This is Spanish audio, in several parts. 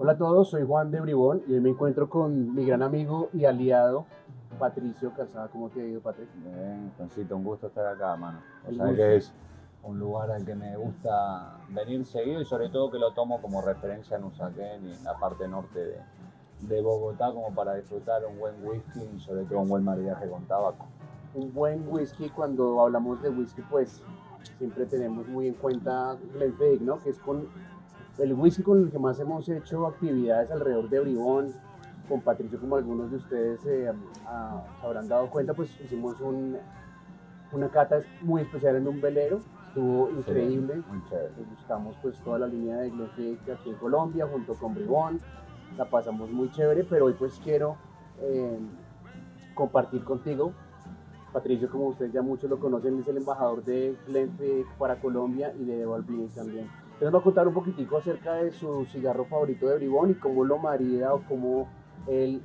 Hola a todos, soy Juan de Bribón y hoy me encuentro con mi gran amigo y aliado Patricio Calzada. ¿Cómo te ha ido, Patricio? Bien, Juancito, un gusto estar acá, mano. O El sea gusto. que es un lugar al que me gusta venir seguido y sobre todo que lo tomo como referencia en Usaquén y en la parte norte de Bogotá como para disfrutar un buen whisky y sobre todo un buen maridaje con tabaco. Un buen whisky, cuando hablamos de whisky, pues siempre tenemos muy en cuenta Glenfiddich, ¿no? Que es con el whisky con el que más hemos hecho actividades alrededor de Bribón. Con Patricio, como algunos de ustedes se habrán dado cuenta, pues hicimos una cata muy especial en un velero. Estuvo increíble. Sí, muy chévere. Gustamos pues toda la línea de Glenfiddich aquí en Colombia junto con Bribón. La pasamos muy chévere, pero hoy pues quiero eh, compartir contigo. Patricio, como ustedes ya muchos lo conocen, es el embajador de Glenfiddich para Colombia y de Devalvini también. Entonces nos va a contar un poquitico acerca de su cigarro favorito de Bribón y cómo lo marida o cómo él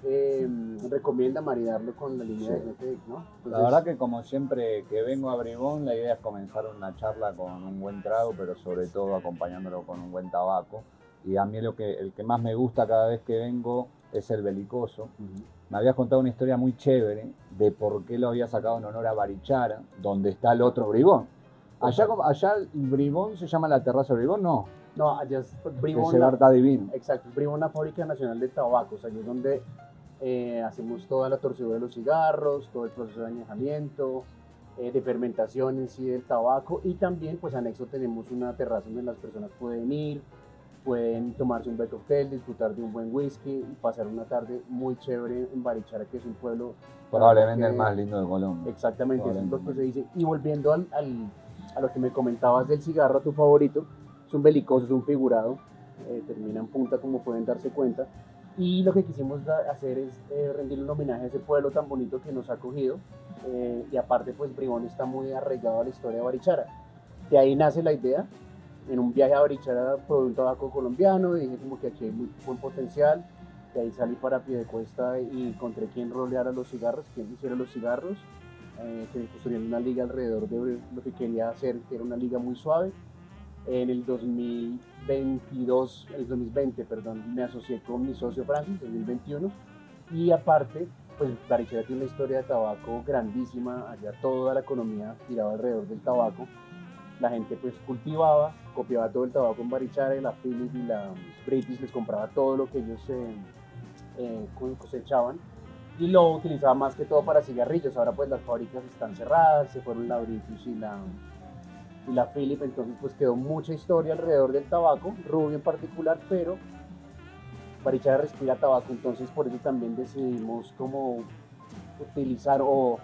recomienda maridarlo con la línea de Glenfiddich, ¿no? Entonces, la verdad que como siempre que vengo a Bribón, la idea es comenzar una charla con un buen trago, pero sobre todo acompañándolo con un buen tabaco. Y a mí el que más me gusta cada vez que vengo es el belicoso. Me habías contado una historia muy chévere de por qué lo había sacado en honor a Barichara, donde está el otro Bribón. Allá el Bribón se llama la terraza Bribón, no. No, allá es Bribón. Ese bar está divino. Exacto, Bribón, la fábrica nacional de tabacos. Allí es donde hacemos toda la torcedura de los cigarros, todo el proceso de añejamiento, de fermentación en sí del tabaco, y también pues anexo tenemos una terraza donde las personas pueden ir, pueden tomarse un buen cóctel, disfrutar de un buen whisky y pasar una tarde muy chévere en Barichara, que es un pueblo probablemente el más lindo de Colombia. Exactamente, eso es lo que se dice. Y volviendo a lo que me comentabas del cigarro, tu favorito, es un belicoso, es un figurado, termina en punta como pueden darse cuenta. Y lo que quisimos hacer es rendirle un homenaje a ese pueblo tan bonito que nos ha acogido. Y aparte, pues Bribón está muy arraigado a la historia de Barichara. De ahí nace la idea. En un viaje a Barichara probé un tabaco colombiano y dije como que aquí hay muy buen potencial. De ahí salí para Piedecuesta y encontré quien roleara los cigarros, quien hiciera los cigarros, que construyeron una liga alrededor de lo que quería hacer, que era una liga muy suave. En el 2020, perdón, me asocié con mi socio Francis, en el 2021, y aparte, pues Barichara tiene una historia de tabaco grandísima, allá toda la economía giraba alrededor del tabaco, la gente pues cultivaba, copiaba todo el tabaco en Barichara, y la Philip y la British les compraba todo lo que ellos cosechaban, y lo utilizaba más que todo para cigarrillos. Ahora pues las fábricas están cerradas, se fueron la British y la Philip, entonces pues quedó mucha historia alrededor del tabaco, rubio en particular, pero Barichara respira tabaco, entonces por eso también decidimos como utilizar o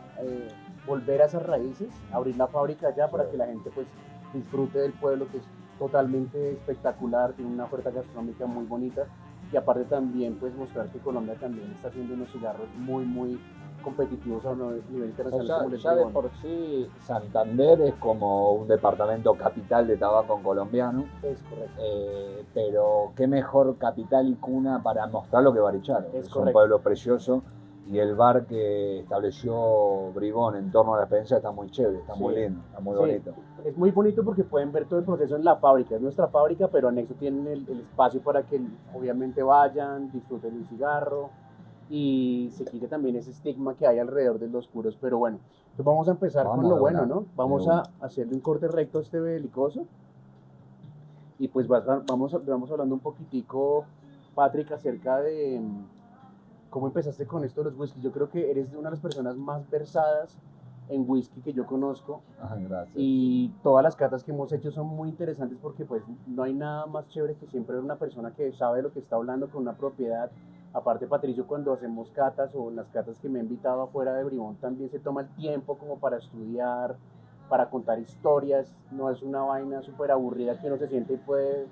volver a esas raíces, abrir la fábrica allá para que la gente pues disfrute del pueblo, que es totalmente espectacular, tiene una oferta gastronómica muy bonita, y aparte también pues mostrar que Colombia también está haciendo unos cigarros muy competitivos a nivel internacional. O sea, ya de por sí Santander es como un departamento capital de tabaco colombiano. Es correcto. Pero qué mejor capital y cuna para mostrar lo que Barichara. Es un pueblo precioso y el bar que estableció Bribón en torno a la experiencia está muy chévere, está muy lindo, está muy bonito. Es muy bonito porque pueden ver todo el proceso en la fábrica, es nuestra fábrica, pero anexo tienen el espacio para que obviamente vayan, disfruten el cigarro y se quite también ese estigma que hay alrededor de los puros. Pero bueno, entonces vamos a empezar con lo bueno, ¿no? Vamos a hacerle un corte recto a este belicoso y pues vamos hablando un poquitico, Patrick, acerca de cómo empezaste con esto de los whiskies. Yo creo que eres una de las personas más versadas en whisky que yo conozco. Gracias. Y todas las catas que hemos hecho son muy interesantes porque pues no hay nada más chévere que siempre ver una persona que sabe de lo que está hablando con una propiedad. Aparte, Patricio, cuando hacemos catas o las catas que me ha invitado afuera de Bribón, también se toma el tiempo como para estudiar, para contar historias. No es una vaina súper aburrida que uno se siente y puede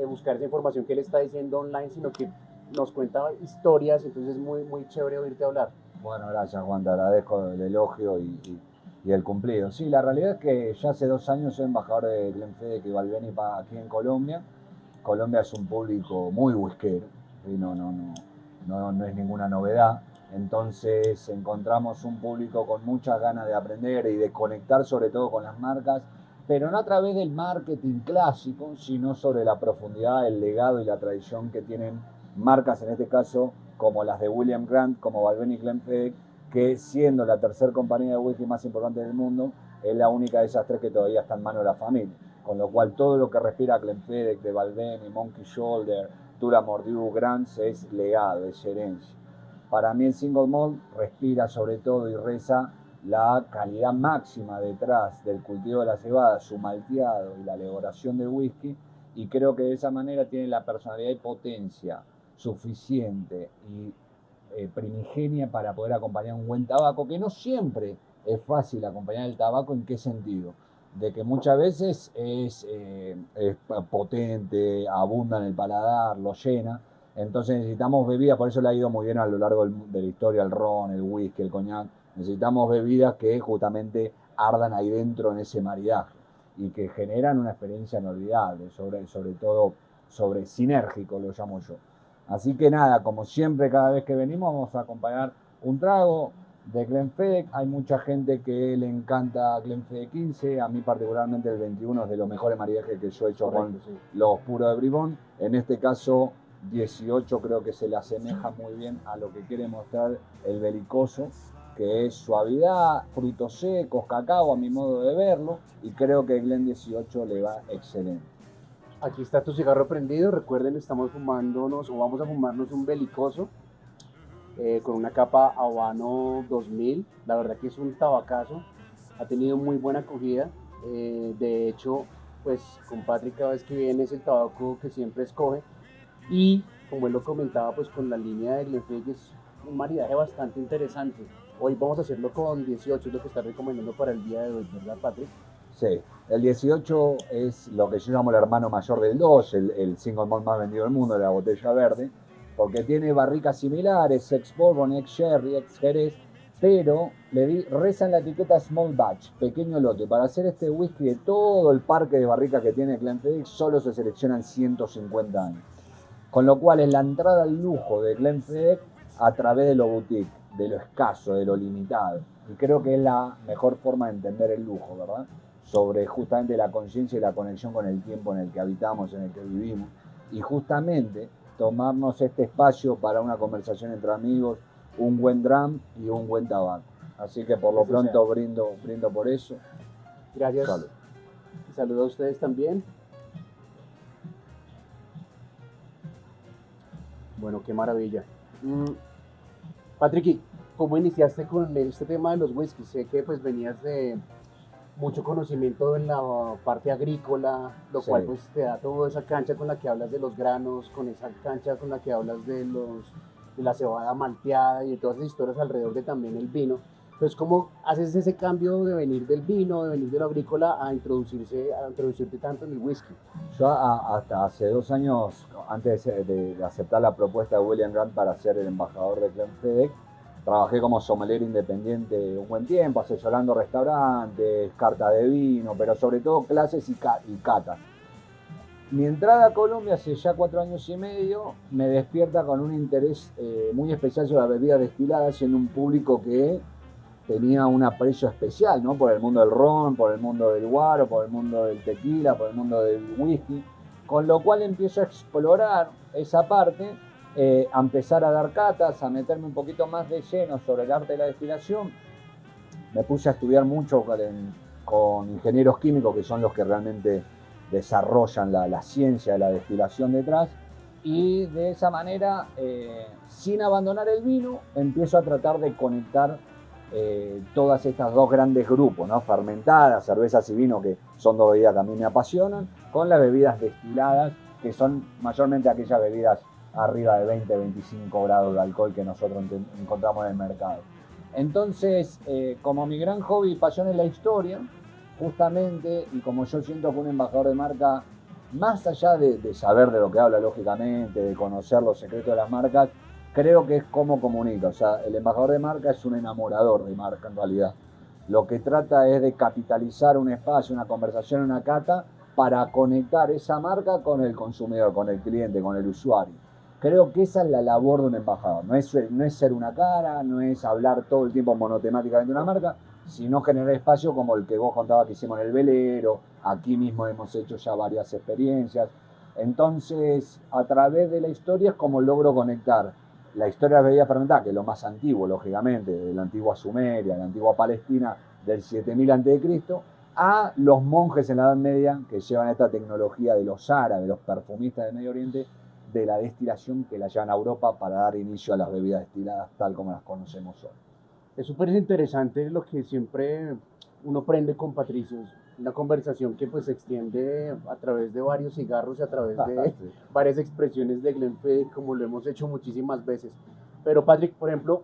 buscar esa información que él está diciendo online, sino que nos cuenta historias, entonces es muy chévere oírte hablar. Bueno, gracias Juan, te agradezco el elogio y el cumplido. Sí, la realidad es que ya hace 2 años soy embajador de Glenfiddich y Devalvini aquí en Colombia. Colombia es un público muy whiskero, y no es ninguna novedad. Entonces encontramos un público con muchas ganas de aprender y de conectar sobre todo con las marcas, pero no a través del marketing clásico, sino sobre la profundidad, el legado y la tradición que tienen marcas, en este caso, como las de William Grant, como Balvenie y Glenfiddich, que siendo la tercera compañía de whisky más importante del mundo, es la única de esas tres que todavía está en manos de la familia. Con lo cual todo lo que respira Glenfiddich, de Balvenie, Monkey Shoulder, Tullamore Dew, Grants es legado, es herencia. Para mí el single malt respira sobre todo y reza la calidad máxima detrás del cultivo de la cebada, su malteado y la elaboración del whisky, y creo que de esa manera tiene la personalidad y potencia suficiente y primigenia para poder acompañar un buen tabaco, que no siempre es fácil acompañar el tabaco. ¿En qué sentido? De que muchas veces es potente, abunda en el paladar, lo llena. Entonces necesitamos bebidas, por eso le ha ido muy bien a lo largo de la historia el ron, el whisky, el coñac. Necesitamos bebidas que justamente ardan ahí dentro en ese maridaje y que generan una experiencia inolvidable, sobre todo sobre sinérgico, lo llamo yo. Así que nada, como siempre, cada vez que venimos vamos a acompañar un trago de Glenfiddich. Hay mucha gente que le encanta Glenfiddich 15, a mí particularmente el 21 es de los mejores maridajes que yo he hecho. Correcto, con los puros de Bribón. En este caso 18 creo que se le asemeja muy bien a lo que quiere mostrar el belicoso, que es suavidad, frutos secos, cacao a mi modo de verlo, y creo que Glen 18 le va excelente. Aquí está tu cigarro prendido. Recuerden, estamos fumándonos o vamos a fumarnos un belicoso con una capa Habano 2000. La verdad que es un tabacazo, ha tenido muy buena acogida. De hecho, pues con Patrick cada vez que viene es el tabaco que siempre escoge, y como él lo comentaba, pues con la línea de Glenfiddich es un maridaje bastante interesante. Hoy vamos a hacerlo con 18, es lo que está recomendando para el día de hoy, ¿verdad, Patrick? Sí, el 18 es lo que yo llamo el hermano mayor del 2, el single malt más vendido del mundo, de la botella verde, porque tiene barricas similares, ex Bourbon, ex Sherry, ex Jerez, pero reza en la etiqueta Small Batch, pequeño lote. Para hacer este whisky de todo el parque de barricas que tiene Glenfiddich, solo se seleccionan 150 años. Con lo cual es la entrada al lujo de Glenfiddich a través de lo boutique, de lo escaso, de lo limitado. Y creo que es la mejor forma de entender el lujo, ¿verdad? Sobre justamente la conciencia y la conexión con el tiempo en el que habitamos, en el que vivimos. Y justamente tomarnos este espacio para una conversación entre amigos, un buen dram y un buen tabaco. Así que por lo pronto brindo por eso. Gracias. Salud. Saludo a ustedes también. Bueno, qué maravilla. Patrick, ¿cómo iniciaste con este tema de los whiskies? Sé que pues venías de mucho conocimiento en la parte agrícola, lo cual pues te da toda esa cancha con la que hablas de los granos, con esa cancha con la que hablas de la cebada malteada y de todas esas historias alrededor de también el vino. Entonces, ¿cómo haces ese cambio de venir del vino, de venir de lo agrícola a introducirte tanto en el whisky? Yo hasta hace 2 años, antes de aceptar la propuesta de William Grant para ser el embajador de Glenfiddich, trabajé como sommelier independiente un buen tiempo, asesorando restaurantes, carta de vino, pero sobre todo clases y catas. Mi entrada a Colombia hace ya 4 años y medio me despierta con un interés muy especial sobre las bebidas destiladas, siendo un público que tenía un aprecio especial, ¿no? Por el mundo del ron, por el mundo del guaro, por el mundo del tequila, por el mundo del whisky, con lo cual empiezo a explorar esa parte, a empezar a dar catas, a meterme un poquito más de lleno sobre el arte de la destilación. Me puse a estudiar mucho con ingenieros químicos, que son los que realmente desarrollan la ciencia de la destilación detrás, y de esa manera, sin abandonar el vino, empiezo a tratar de conectar todas estas dos grandes grupos, ¿no? Fermentadas, cervezas y vino, que son dos bebidas que a mí me apasionan, con las bebidas destiladas, que son mayormente aquellas bebidas arriba de 20-25 grados de alcohol que nosotros encontramos en el mercado. Entonces, como mi gran hobby y pasión es la historia, justamente, y como yo siento que un embajador de marca, más allá de saber de lo que habla lógicamente, de conocer los secretos de las marcas, creo que es cómo comunica. O sea, el embajador de marca es un enamorador de marca en realidad. Lo que trata es de capitalizar un espacio, una conversación, una cata, para conectar esa marca con el consumidor, con el cliente, con el usuario. Creo que esa es la labor de un embajador. No es ser una cara, no es hablar todo el tiempo monotemáticamente de una marca, sino generar espacio como el que vos contabas que hicimos en el velero. Aquí mismo hemos hecho ya varias experiencias. Entonces, a través de la historia es como logro conectar la historia de la bebida fermentada, que es lo más antiguo, lógicamente, de la antigua Sumeria, de la antigua Palestina, del 7000 a.C., a los monjes en la Edad Media que llevan esta tecnología de los árabes, los perfumistas del Medio Oriente, de la destilación, que la llevan a Europa para dar inicio a las bebidas destiladas tal como las conocemos hoy. Es súper interesante lo que siempre uno aprende con Patricio. Es una conversación que pues se extiende a través de varios cigarros y a través de Sí. varias expresiones de Glenfiddich, como lo hemos hecho muchísimas veces. Pero Patrick, por ejemplo,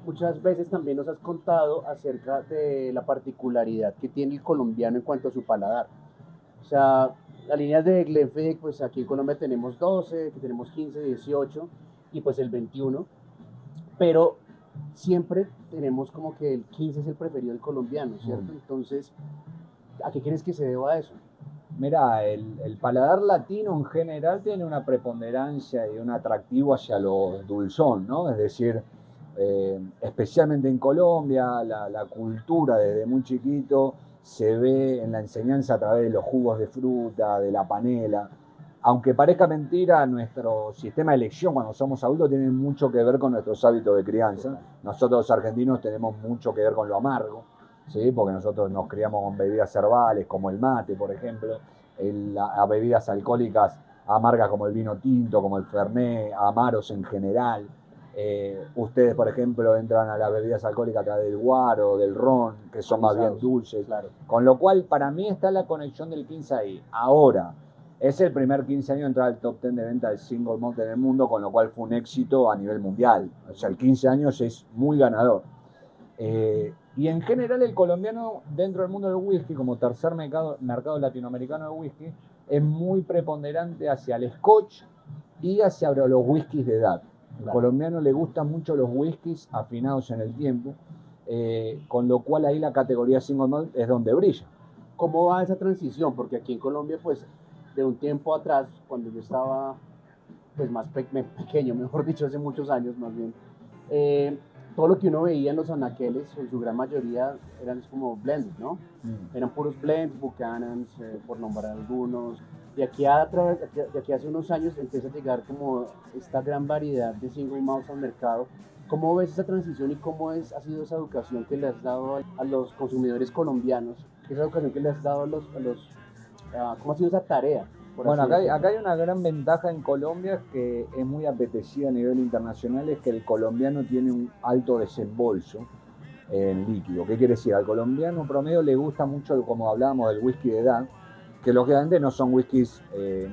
muchas veces también nos has contado acerca de la particularidad que tiene el colombiano en cuanto a su paladar. O sea, las líneas de Glenfiddich, pues aquí en Colombia tenemos 12, que tenemos 15, 18 y pues el 21, pero siempre tenemos como que el 15 es el preferido del colombiano, ¿cierto? Entonces, ¿a qué crees que se deba eso? Mira, el paladar latino en general tiene una preponderancia y un atractivo hacia lo dulzón, ¿no? Es decir, especialmente en Colombia, la cultura desde muy chiquito se ve en la enseñanza a través de los jugos de fruta, de la panela. Aunque parezca mentira, nuestro sistema de elección cuando somos adultos tiene mucho que ver con nuestros hábitos de crianza. Nosotros los argentinos tenemos mucho que ver con lo amargo, ¿sí? Porque nosotros nos criamos con bebidas herbales como el mate, por ejemplo, a bebidas alcohólicas amargas como el vino tinto, como el fernet, amaros en general. Ustedes, por ejemplo, entran a las bebidas alcohólicas a través del guaro, del ron, que son más bien dulces. Claro. Con lo cual, para mí está la conexión del 15 ahí. Ahora, es el primer 15 años en entrar al top 10 de venta del single malt en el mundo, con lo cual fue un éxito a nivel mundial. O sea, el 15 años es muy ganador. Y en general el colombiano dentro del mundo del whisky, como tercer mercado latinoamericano de whisky, es muy preponderante hacia el scotch y hacia los whiskies de edad. Al colombiano le gustan mucho los whiskies afinados en el tiempo, con lo cual ahí la categoría single malt es donde brilla. ¿Cómo va esa transición? Porque aquí en Colombia, pues, de un tiempo atrás, cuando yo estaba pues más pequeño, mejor dicho, hace muchos años más bien, todo lo que uno veía en los anaqueles, en su gran mayoría, eran como blends, ¿no? Eran puros blends, Buchanan's, por nombrar algunos. De aquí hace unos años empieza a llegar como esta gran variedad de single malts al mercado. ¿Cómo ves esa transición y cómo ha sido esa educación que le has dado a los consumidores colombianos? Esa educación que le has dado ¿cómo ha sido esa tarea? Bueno, acá hay una gran ventaja en Colombia que es muy apetecida a nivel internacional, es que el colombiano tiene un alto desembolso en líquido. ¿Qué quiere decir? Al colombiano promedio le gusta mucho, como hablábamos, del whisky de edad, que lógicamente no son whiskies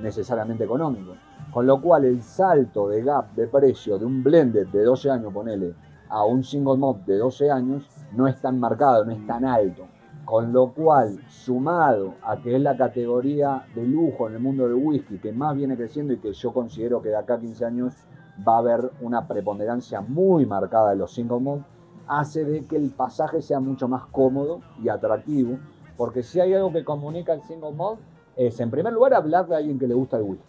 necesariamente económicos. Con lo cual el salto de gap de precio de un blended de 12 años, ponele, a un single malt de 12 años, no es tan marcado, no es tan alto. Con lo cual, sumado a que es la categoría de lujo en el mundo del whisky que más viene creciendo y que yo considero que de acá a 15 años va a haber una preponderancia muy marcada de los single malt, hace de que el pasaje sea mucho más cómodo y atractivo, porque si hay algo que comunica el single malt es, en primer lugar, hablar de alguien que le gusta el whisky.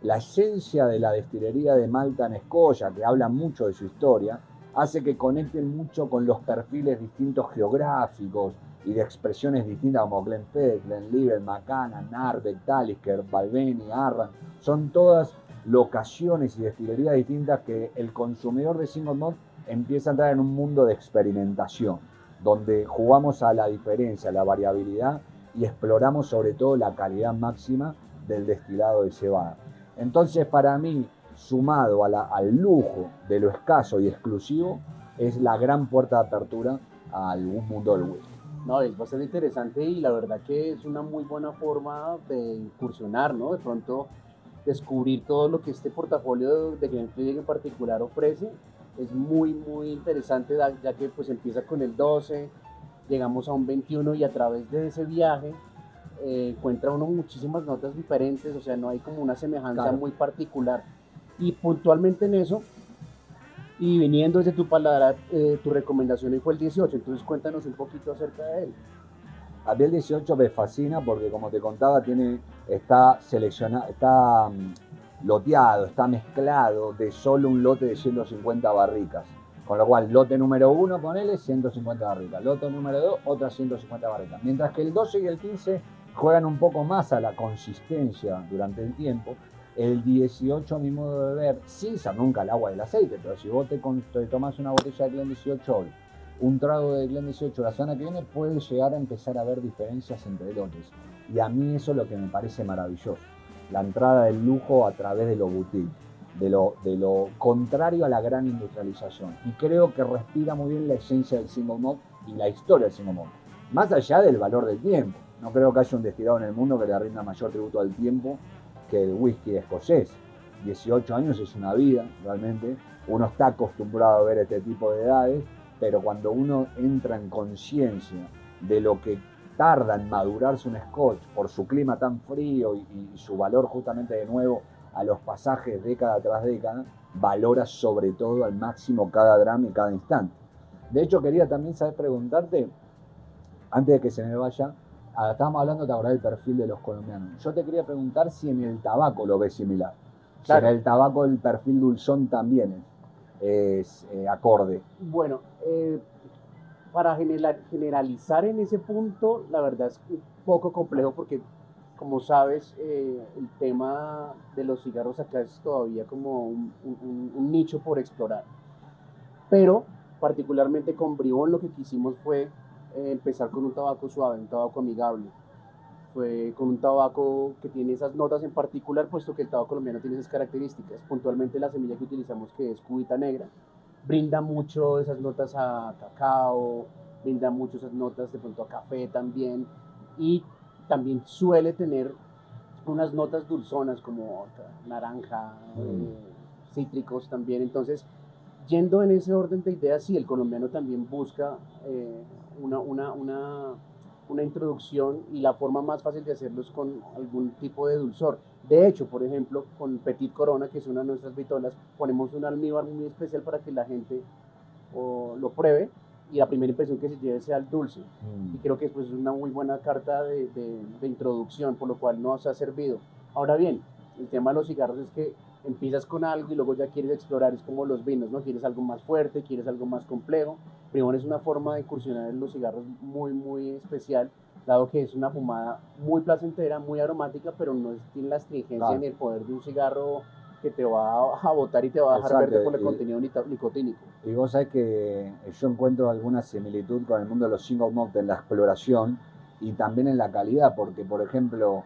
La esencia de la destilería de Malta en Escocia, que habla mucho de su historia, hace que conecten mucho con los perfiles distintos geográficos y de expresiones distintas como Glenfiddich, Glenlivet, Macallan, Ardbeg, Talisker, Balvenie, Arran. Son todas locaciones y destilerías distintas que el consumidor de single malt empieza a entrar en un mundo de experimentación, donde jugamos a la diferencia, a la variabilidad y exploramos sobre todo la calidad máxima del destilado de cebada. Entonces, para mí, sumado al lujo de lo escaso y exclusivo, es la gran puerta de apertura al mundo del whisky. No, es bastante interesante y la verdad que es una muy buena forma de incursionar, ¿no? De pronto descubrir todo lo que este portafolio de Glenfiddich en particular ofrece. Es muy, muy interesante, ya que pues empieza con el 12, llegamos a un 21 y a través de ese viaje encuentra uno muchísimas notas diferentes, o sea, no hay como una semejanza muy particular. Y puntualmente en eso, y viniendo desde tu paladar, tu recomendación hoy fue el 18, entonces cuéntanos un poquito acerca de él. A mí el 18 me fascina porque, como te contaba, está seleccionado, está loteado, está mezclado de solo un lote de 150 barricas. Con lo cual, lote número 1, ponele 150 barricas. Lote número 2, otras 150 barricas. Mientras que el 12 y el 15 juegan un poco más a la consistencia durante el tiempo. El 18, a mi modo de ver, sin ser nunca el agua del aceite, pero si vos te tomás una botella de Glen 18 hoy, un trago de Glen 18 la semana que viene, puede llegar a empezar a haber diferencias entre lotes. Y a mí eso es lo que me parece maravilloso. La entrada del lujo a través de lo boutique, de lo contrario a la gran industrialización. Y creo que respira muy bien la esencia del single malt y la historia del single malt. Más allá del valor del tiempo. No creo que haya un destilado en el mundo que le rinda mayor tributo al tiempo que el whisky escocés. 18 años es una vida, realmente. Uno está acostumbrado a ver este tipo de edades, pero cuando uno entra en conciencia de lo que tarda en madurarse un scotch por su clima tan frío y su valor justamente de nuevo a los pasajes década tras década, valora sobre todo al máximo cada drama y cada instante. De hecho, quería también preguntarte, antes de que se me vaya, estábamos hablando, te acordás del perfil de los colombianos. Yo te quería preguntar si en el tabaco lo ves similar. Claro. Si en el tabaco el perfil dulzón también es acorde. Bueno, para generalizar en ese punto, la verdad es un poco complejo porque, como sabes, el tema de los cigarros acá es todavía como un nicho por explorar. Pero, particularmente con Bribón, lo que quisimos fue empezar con un tabaco suave, un tabaco amigable. Fue con un tabaco que tiene esas notas en particular, puesto que el tabaco colombiano tiene esas características. Puntualmente la semilla que utilizamos, que es cubita negra, brinda mucho esas notas a cacao, brinda mucho esas notas de pronto a café también, y también suele tener unas notas dulzonas como naranja, cítricos también. Entonces, yendo en ese orden de ideas, sí, el colombiano también busca una introducción, y la forma más fácil de hacerlo es con algún tipo de dulzor. De hecho, por ejemplo, con Petit Corona, que es una de nuestras vitolas, ponemos un almíbar muy especial para que la gente lo pruebe y la primera impresión que se lleve sea el dulce. Y creo que pues, es una muy buena carta de introducción, por lo cual nos ha servido. Ahora bien, el tema de los cigarros es que empiezas con algo y luego ya quieres explorar, es como los vinos, ¿no? Quieres algo más fuerte, quieres algo más complejo. Primero es una forma de incursionar en los cigarros muy, muy especial, dado que es una fumada muy placentera, muy aromática, pero no tiene la astringencia ni el poder de un cigarro que te va a botar y te va a dejar verde por el contenido nicotínico. Y vos sabés que yo encuentro alguna similitud con el mundo de los single malt en la exploración y también en la calidad, porque por ejemplo,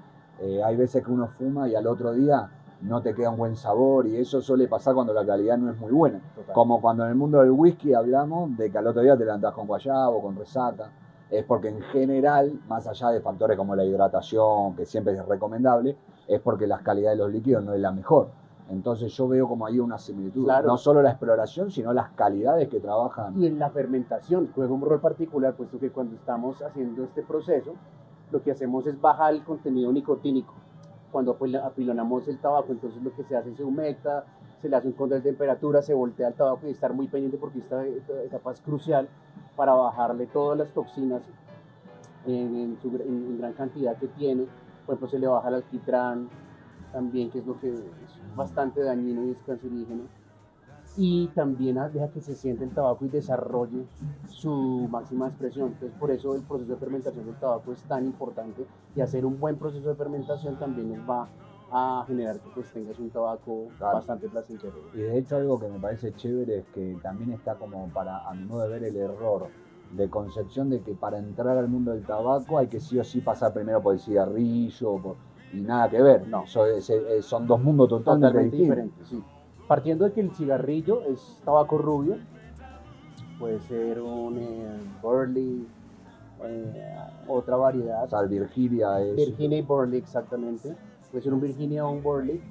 hay veces que uno fuma y al otro día no te queda un buen sabor, y eso suele pasar cuando la calidad no es muy buena. Total. Como cuando en el mundo del whisky hablamos de que al otro día te levantás con guayabo, con resaca. Es porque en general, más allá de factores como la hidratación, que siempre es recomendable, es porque la calidad de los líquidos no es la mejor. Entonces yo veo como ahí una similitud, claro. No solo la exploración, sino las calidades que trabajan. Y en la fermentación juega un rol particular, puesto que cuando estamos haciendo este proceso, lo que hacemos es bajar el contenido nicotínico. Cuando apilonamos el tabaco, entonces lo que se hace, se humecta, se le hace un control de temperatura, se voltea el tabaco y estar muy pendiente porque esta etapa es crucial para bajarle todas las toxinas en gran cantidad que tiene. Por ejemplo, se le baja el alquitrán también, que es lo que es bastante dañino y es cancerígeno. Y también deja que se siente el tabaco y desarrolle su máxima expresión. Entonces, por eso el proceso de fermentación del tabaco es tan importante, y hacer un buen proceso de fermentación también nos va a generar que pues tengas un tabaco bastante placentero. Y de hecho algo que me parece chévere es que también está como para, a mi modo de ver, el error de concepción de que para entrar al mundo del tabaco hay que sí o sí pasar primero por el cigarrillo, y nada que ver. No, son dos mundos totalmente diferentes. Sí. Partiendo de que el cigarrillo es tabaco rubio, puede ser un Burley, otra variedad. O sea, Virginia es... Virginia y Burley, exactamente. Puede ser un Virginia o un Burley.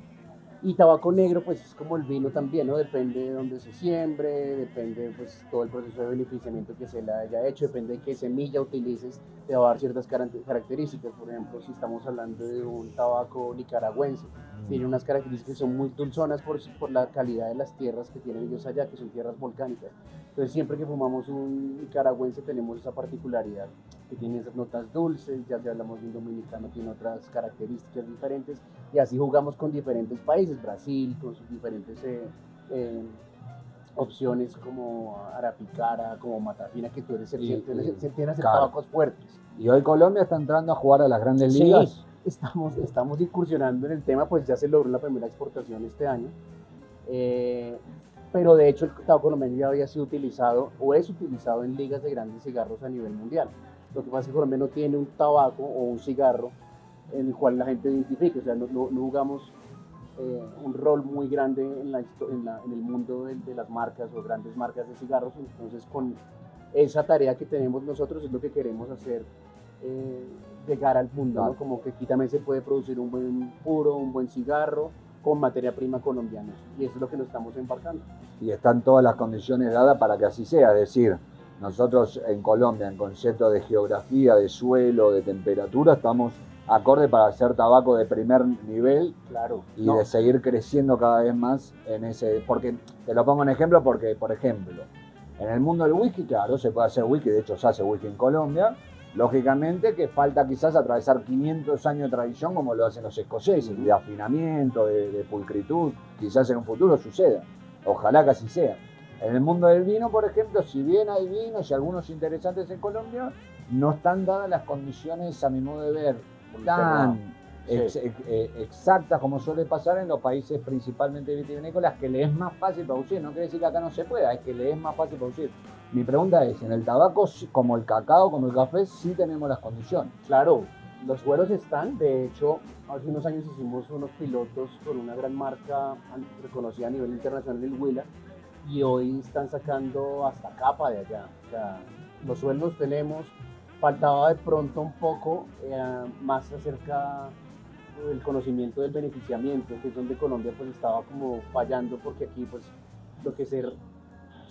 Y tabaco negro, pues es como el vino también, ¿no? Depende de dónde se siembre, depende pues todo el proceso de beneficiamiento que se le haya hecho, depende de qué semilla utilices, te va a dar ciertas características. Por ejemplo, si estamos hablando de un tabaco nicaragüense, tiene unas características que son muy dulzonas por la calidad de las tierras que tienen ellos allá, que son tierras volcánicas. Entonces siempre que fumamos un nicaragüense tenemos esa particularidad, que tiene esas notas dulces. Ya si hablamos de un dominicano tiene otras características diferentes, y así jugamos con diferentes países. Brasil con sus diferentes opciones como Arapicara, como Matafina, que tú eres se tienden a ser claro. tabacos fuertes. Y hoy Colombia está entrando a jugar a las grandes Sí, ligas. estamos incursionando en el tema, pues ya se logró la primera exportación este año. Pero de hecho el tabaco colombiano ya había sido utilizado o es utilizado en ligas de grandes cigarros a nivel mundial. Lo que pasa es que Colombia no tiene un tabaco o un cigarro en el cual la gente identifique, o sea, no jugamos un rol muy grande en el mundo de las marcas o grandes marcas de cigarros. Entonces con esa tarea que tenemos nosotros es lo que queremos hacer, llegar al mundo, claro, ¿no? Como que aquí también se puede producir un buen puro, un buen cigarro con materia prima colombiana, y eso es lo que nos estamos embarcando. Y están todas las condiciones dadas para que así sea, es decir, nosotros en Colombia, en concepto de geografía, de suelo, de temperatura, estamos acorde para hacer tabaco de primer nivel, claro, y de seguir creciendo cada vez más en ese. Porque te lo pongo en ejemplo, porque, por ejemplo, en el mundo del whisky, claro, se puede hacer whisky, de hecho se hace whisky en Colombia. Lógicamente que falta quizás atravesar 500 años de tradición como lo hacen los escoceses, de afinamiento, de pulcritud, quizás en un futuro suceda, ojalá que así sea. En el mundo del vino, por ejemplo, si bien hay vinos y algunos interesantes en Colombia, no están dadas las condiciones, a mi modo de ver, tan exactas como suele pasar en los países principalmente vitivinícolas, que le es más fácil producir. No quiere decir que acá no se pueda, es que le es más fácil producir. Mi pregunta es, en el tabaco, como el cacao, como el café, sí tenemos las condiciones. Claro, los suelos están. De hecho, hace unos años hicimos unos pilotos con una gran marca reconocida a nivel internacional, el Huila, y hoy están sacando hasta capa de allá. O sea, los suelos tenemos. Faltaba de pronto un poco más acerca del conocimiento del beneficiamiento, que es donde Colombia pues estaba como fallando, porque aquí pues lo que se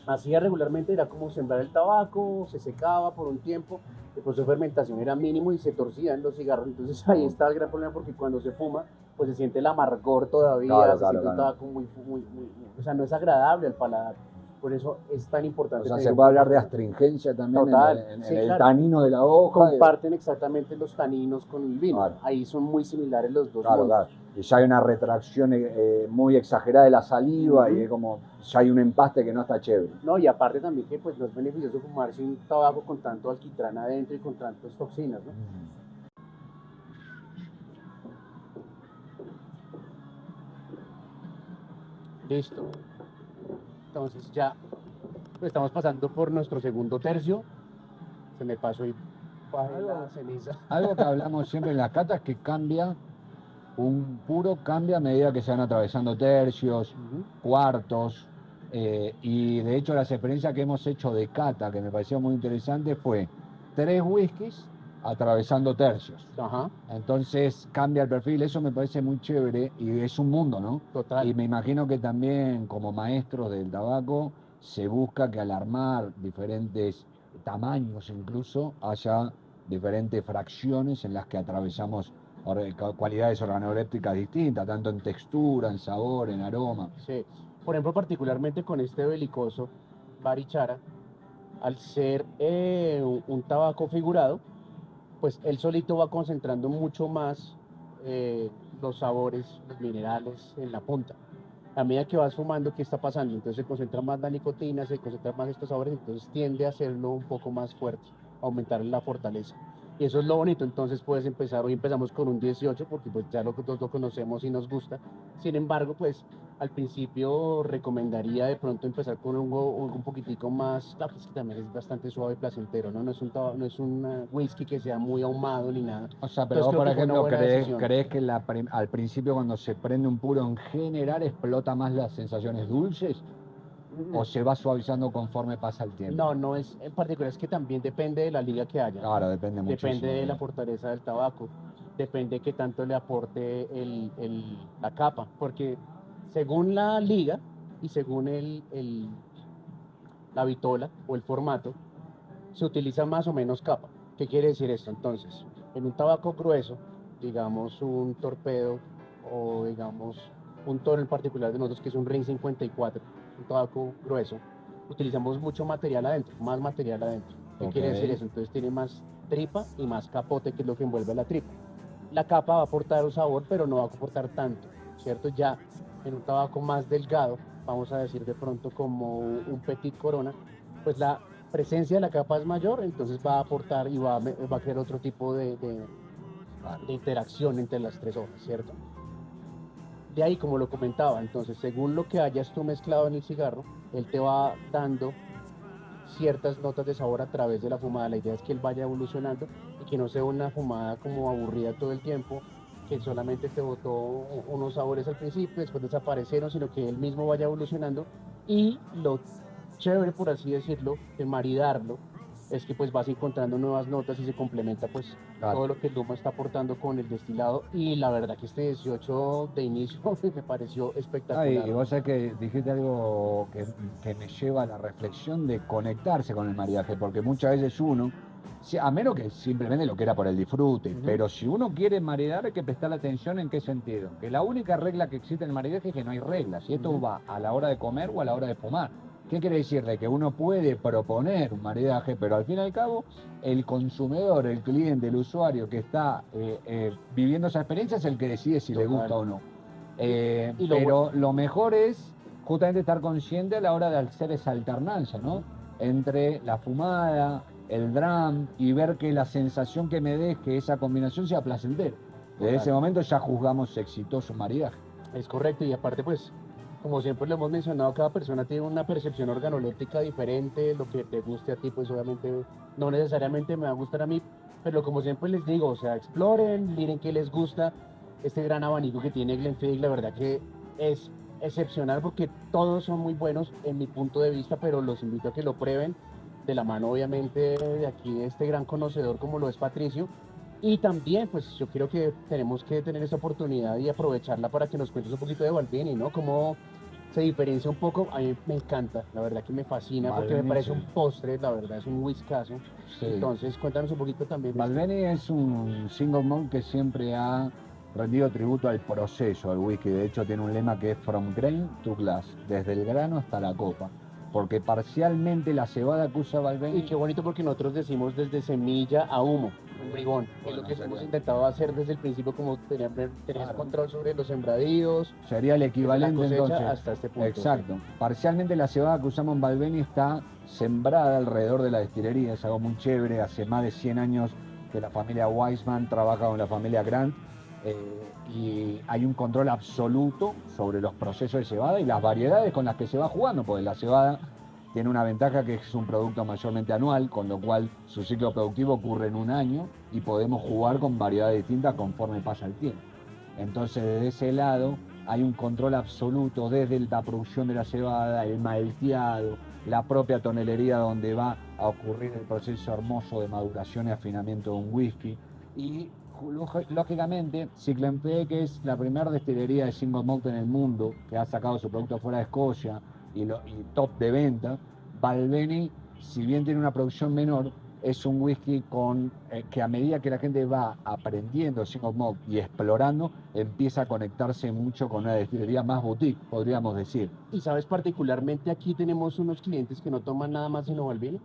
hacía regularmente era como sembrar el tabaco, se secaba por un tiempo, el proceso de fermentación era mínimo y se torcían los cigarros. Entonces ahí está el gran problema, porque cuando se fuma pues se siente el amargor todavía, se siente un tabaco muy, o sea, no es agradable al paladar. Por eso es tan importante. O sea, se puede hablar de astringencia también. Total, en el claro, tanino de la hoja. Comparten exactamente los taninos con el vino. Claro. Ahí son muy similares los dos mundos. Claro. Y ya hay una retracción muy exagerada de la saliva, y es como, ya hay un empaste que no está chévere. No, y aparte también que pues no es beneficioso fumarse un tabaco con tanto alquitrán adentro y con tantas toxinas, ¿no? Listo. Entonces ya estamos pasando por nuestro segundo tercio. Se me pasó y bajé la ceniza. Algo que hablamos siempre en las catas es que cambia, un puro cambia a medida que se van atravesando tercios, cuartos, y de hecho las experiencias que hemos hecho de cata, que me pareció muy interesante, fue 3 whiskies atravesando tercios. Entonces cambia el perfil, eso me parece muy chévere, y es un mundo, ¿no? Total. Y me imagino que también como maestros del tabaco se busca que al armar diferentes tamaños incluso haya diferentes fracciones en las que atravesamos cualidades organolépticas distintas, tanto en textura, en sabor, en aroma. Sí. Por ejemplo, particularmente con este belicoso Barichara, al ser un tabaco figurado, pues él solito va concentrando mucho más los sabores, los minerales en la punta. A medida que vas fumando, ¿qué está pasando? Entonces se concentra más la nicotina, se concentra más estos sabores, entonces tiende a hacerlo un poco más fuerte, aumentar la fortaleza. Y eso es lo bonito. Entonces puedes empezar, hoy empezamos con un 18 porque pues ya todos lo conocemos y nos gusta. Sin embargo, pues al principio recomendaría de pronto empezar con un poquitico más, claro, es que también es bastante suave y placentero, ¿no? No es un whisky que sea muy ahumado ni nada. O sea, pero vos, por ejemplo, ¿crees que al principio cuando se prende un puro en general explota más las sensaciones dulces? ¿O se va suavizando conforme pasa el tiempo? No es en particular, es que también depende de la liga que haya. Claro, depende mucho. Depende de la fortaleza del tabaco, depende de qué tanto le aporte la capa, porque según la liga y según la vitola o el formato, se utiliza más o menos capa. ¿Qué quiere decir esto? Entonces, en un tabaco grueso, digamos un torpedo o digamos un toro en particular de nosotros, que es un Ring 54, un tabaco grueso, utilizamos mucho material adentro, más material adentro. ¿Qué quiere decir eso? Entonces tiene más tripa y más capote, que es lo que envuelve la tripa. La capa va a aportar un sabor, pero no va a aportar tanto, ¿cierto? Ya en un tabaco más delgado, vamos a decir de pronto como un Petit Corona, pues la presencia de la capa es mayor, entonces va a aportar y va a crear otro tipo Claro. de interacción entre las tres hojas, ¿cierto? De ahí, como lo comentaba, entonces, según lo que hayas tú mezclado en el cigarro, él te va dando ciertas notas de sabor a través de la fumada. La idea es que él vaya evolucionando y que no sea una fumada como aburrida todo el tiempo, que solamente te botó unos sabores al principio, después desaparecieron, sino que él mismo vaya evolucionando. Y lo chévere, por así decirlo, de maridarlo, es que pues vas encontrando nuevas notas y se complementa pues Claro. todo lo que el humo está aportando con el destilado. Y la verdad que este 18 de inicio me pareció espectacular. Y vos sabés que dijiste algo que me lleva a la reflexión de conectarse con el maridaje, porque muchas veces uno, a menos que simplemente lo quiera por el disfrute, Ujú, pero si uno quiere maridar hay que prestar atención en qué sentido. Que la única regla que existe en el maridaje es que no hay reglas, y esto ujú, va a la hora de comer o a la hora de fumar. ¿Qué quiere decir? De que uno puede proponer un maridaje, pero al fin y al cabo el consumidor, el cliente, el usuario que está viviendo esa experiencia es el que decide si le gusta total. o no. Y lo bueno. Pero lo mejor es justamente estar consciente a la hora de hacer esa alternancia, ¿no? Entre la fumada, el dram y ver que la sensación que me deje esa combinación sea placentera. Desde ese Total, momento ya juzgamos exitoso un maridaje. es correcto. Y aparte, pues, como siempre lo hemos mencionado, cada persona tiene una percepción organoléptica diferente. Lo que te guste a ti, pues obviamente no necesariamente me va a gustar a mí. Pero como siempre les digo, o sea, exploren, miren qué les gusta. Este gran abanico que tiene Glenfiddich, la verdad que es excepcional porque todos son muy buenos en mi punto de vista, pero los invito a que lo prueben de la mano, obviamente, de aquí de este gran conocedor como lo es Patricio. Y también, pues yo creo que tenemos que tener esa oportunidad y aprovecharla para que nos cuentes un poquito de Balvenie, ¿no? Cómo se diferencia un poco. A mí me encanta, la verdad que me fascina porque me Balvenie, parece sí. un postre, la verdad es un whiskazo. Sí. Entonces, cuéntanos un poquito también de este. Balvenie es un single malt que siempre ha rendido tributo al proceso, al whisky. De hecho, tiene un lema que es From Grain to Glass, desde el grano hasta la copa. Porque parcialmente la cebada que usa Y Balvenie. qué bonito porque nosotros decimos desde semilla a humo, un bribón, que es lo Bueno, que hemos intentado hacer desde el principio, como tener claro, control sobre los sembradíos, sería el desde la equivalente cosecha entonces. hasta este punto, sí. Exacto. Parcialmente la cebada que usamos en Balvenie está sembrada alrededor de la destilería. Es algo muy chévere. Hace más de 100 años que la familia Weissman trabaja con la familia Grant. Y hay un control absoluto sobre los procesos de cebada y las variedades con las que se va jugando, porque la cebada tiene una ventaja que es un producto mayormente anual, con lo cual su ciclo productivo ocurre en un año y podemos jugar con variedades distintas conforme pasa el tiempo. Entonces, desde ese lado hay un control absoluto desde la producción de la cebada, el malteado, la propia tonelería donde va a ocurrir el proceso hermoso de maduración y afinamiento de un whisky. Y lógicamente, Cyclenfe, que es la primera destilería de single malt en el mundo, que ha sacado su producto fuera de Escocia y top de venta, Balvenie, si bien tiene una producción menor, es un whisky que a medida que la gente va aprendiendo single malt y explorando, empieza a conectarse mucho con una destilería más boutique, podríamos decir. Y sabes, particularmente aquí tenemos unos clientes que no toman nada más sino Balvenie.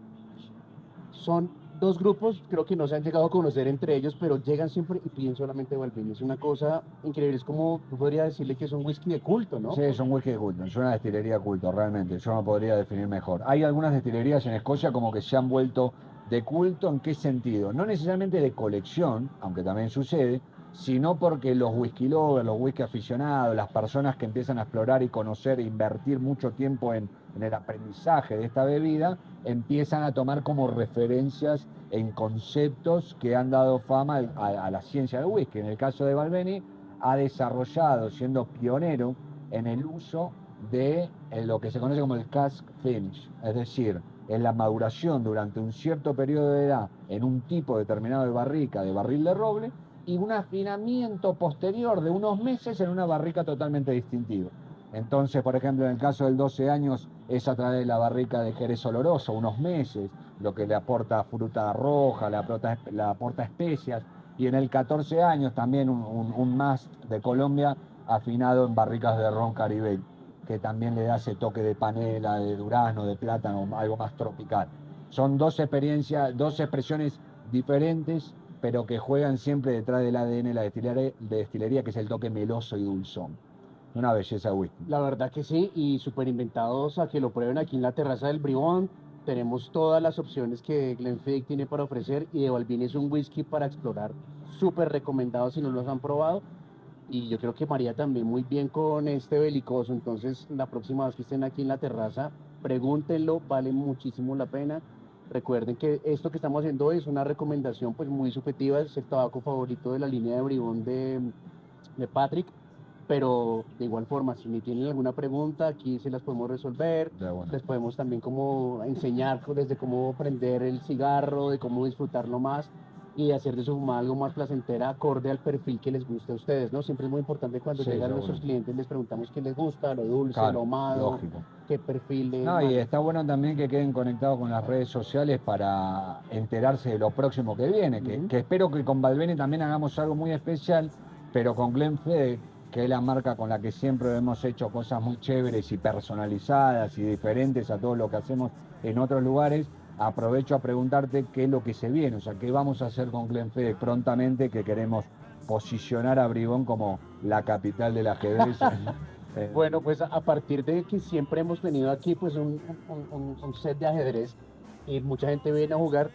Son dos grupos, creo que no se han llegado a conocer entre ellos, pero llegan siempre y piden solamente Balvenie. Es una cosa increíble, es como, tú podrías decirle que es un whisky de culto, ¿no? Sí, es un whisky de culto, es una destilería culto, realmente. Yo no podría definir mejor. Hay algunas destilerías en Escocia como que se han vuelto de culto. ¿En qué sentido? No necesariamente de colección, aunque también sucede, sino porque los whisky lovers, los whisky aficionados, las personas que empiezan a explorar y conocer e invertir mucho tiempo en el aprendizaje de esta bebida, empiezan a tomar como referencias en conceptos que han dado fama a la ciencia del whisky. En el caso de Balvenie, ha desarrollado, siendo pionero, en el uso de lo que se conoce como el cask finish, es decir, en la maduración durante un cierto periodo de edad en un tipo determinado de barrica, de barril de roble, y un afinamiento posterior de unos meses en una barrica totalmente distintiva. Entonces, por ejemplo, en el caso del 12 años es a través de la barrica de Jerez Oloroso, unos meses, lo que le aporta fruta roja, le aporta especias, y en el 14 años también un mast de Colombia afinado en barricas de ron Caribe, que también le da ese toque de panela, de durazno, de plátano, algo más tropical. Son dos experiencias, dos expresiones diferentes, pero que juegan siempre detrás del ADN de la destilería, que es el toque meloso y dulzón. una belleza de whisky. La verdad que sí, y súper inventados a que lo prueben aquí en la terraza del Bribón. Tenemos todas las opciones que Glenfiddich tiene para ofrecer y de Balvin es un whisky para explorar, súper recomendado si no los han probado. Y yo creo que María también muy bien con este belicoso. Entonces, la próxima vez que estén aquí en la terraza, pregúntenlo, vale muchísimo la pena. Recuerden que esto que estamos haciendo hoy es una recomendación pues muy subjetiva, es el tabaco favorito de la línea de Bribón de Patrick, pero de igual forma, si me tienen alguna pregunta, aquí se las podemos resolver. De bueno. Les podemos también como enseñar desde cómo prender el cigarro, de cómo disfrutarlo más y de hacer de su fumada algo más placentera acorde al perfil que les guste a ustedes, ¿no? Siempre es muy importante cuando Sí, llegan seguro. nuestros clientes, les preguntamos qué les gusta, lo dulce, Claro, lo ahumado, lógico. qué perfil de... No, y está bueno también que queden conectados con las redes sociales para enterarse de lo próximo que viene, que espero que con Balvenie también hagamos algo muy especial, pero con Glenfiddich, que es la marca con la que siempre hemos hecho cosas muy chéveres y personalizadas y diferentes a todo lo que hacemos en otros lugares. Aprovecho a preguntarte qué es lo que se viene, o sea, qué vamos a hacer con Glenfiddich prontamente, que queremos posicionar a Bribón como la capital del ajedrez. Bueno, pues a partir de que siempre hemos tenido aquí pues un set de ajedrez y mucha gente viene a jugar,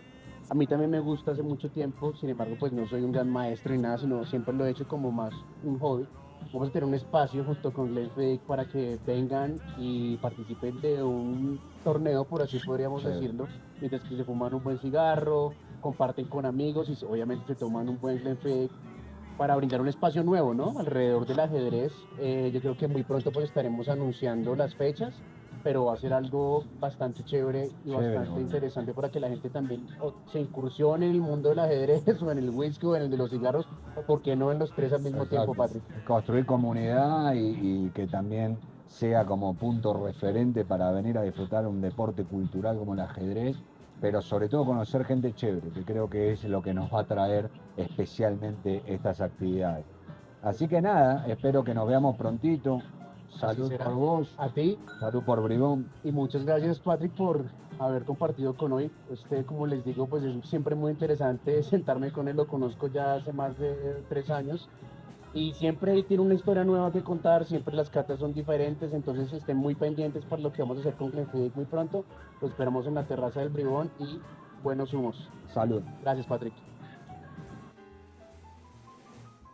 a mí también me gusta hace mucho tiempo, sin embargo pues no soy un gran maestro ni nada, sino siempre lo he hecho como más un hobby. Vamos a tener un espacio junto con Glenfiddich para que vengan y participen de un torneo, por así podríamos Sí. decirlo, mientras que se fuman un buen cigarro, comparten con amigos y obviamente se toman un buen Glenfiddich para brindar un espacio nuevo, ¿no? Alrededor del ajedrez. Yo creo que muy pronto pues estaremos anunciando las fechas, pero va a ser algo bastante chévere y Chévere, bastante bueno. interesante para que la gente también se incursione en el mundo del ajedrez o en el whisky o en el de los cigarros, o por qué no en los tres al mismo tiempo, Exacto. Patrick. Construir comunidad y que también sea como punto referente para venir a disfrutar un deporte cultural como el ajedrez, pero sobre todo conocer gente chévere, que creo que es lo que nos va a traer especialmente estas actividades. Así que nada, espero que nos veamos prontito. Salud será. por vos, A ti salud por Bribón. y muchas gracias, Patrick, por haber compartido con hoy. Como les digo, pues es siempre muy interesante sentarme con él, lo conozco ya hace más de 3 años. Y siempre tiene una historia nueva que contar, siempre las cartas son diferentes, entonces estén muy pendientes para lo que vamos a hacer con Glenfiddich muy pronto. Lo esperamos en la terraza del Bribón y buenos humos. Salud. Gracias, Patrick.